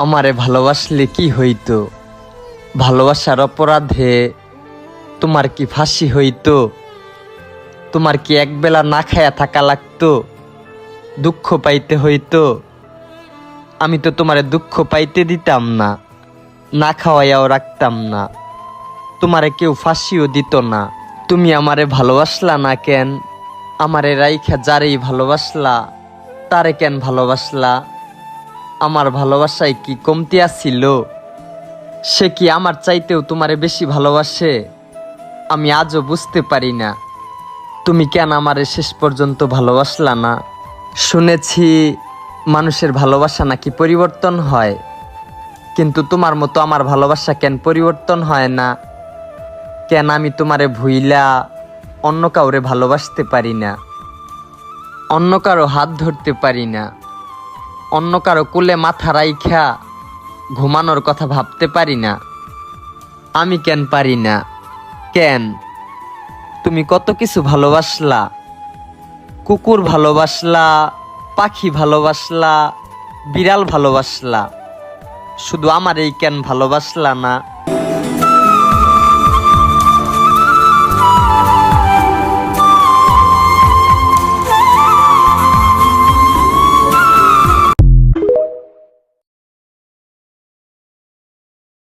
আমারে ভালোবাসলে কি হইতো? ভালোবাসার অপরাধে তোমার কি ফাঁসি হইতো? তোমার কি একবেলা না খায়া থাকা লাগতো? দুঃখ পাইতে হইতো? আমি তো তোমারে দুঃখ পাইতে দিতাম না, না খাওয়াইয়াও রাখতাম না, তোমারে কেউ ফাঁসিও দিত না। তুমি আমারে ভালোবাসলা না কেন? আমারে রাইখা যারেই ভালোবাসলা তারে কেন ভালোবাসলা? আমার ভালোবাসায় কি কমতি আছিল? সে কি আমার চাইতেও তোমারে বেশি ভালোবাসে? আমি আজও বুঝতে পারি না তুমি কেন আমারে শেষ পর্যন্ত ভালোবাসলা না। শুনেছি মানুষের ভালোবাসা নাকি পরিবর্তন হয়, কিন্তু তোমার মতো আমার ভালোবাসা কেন পরিবর্তন হয় না? কেন আমি তোমারে ভুইলা অন্য কাউরে ভালোবাসতে পারি না, অন্য কারো হাত ধরতে পারি না, অন্য কারো কোলে মাথা রাইখা ঘুমানোর কথা ভাবতে পারি না? আমি কেন পারি না? কেন? তুমি কত কিছু ভালোবাসলা, কুকুর ভালোবাসলা, পাখি ভালোবাসলা, বিড়াল ভালোবাসলা, শুধু আমার এই কেন ভালোবাসলা না?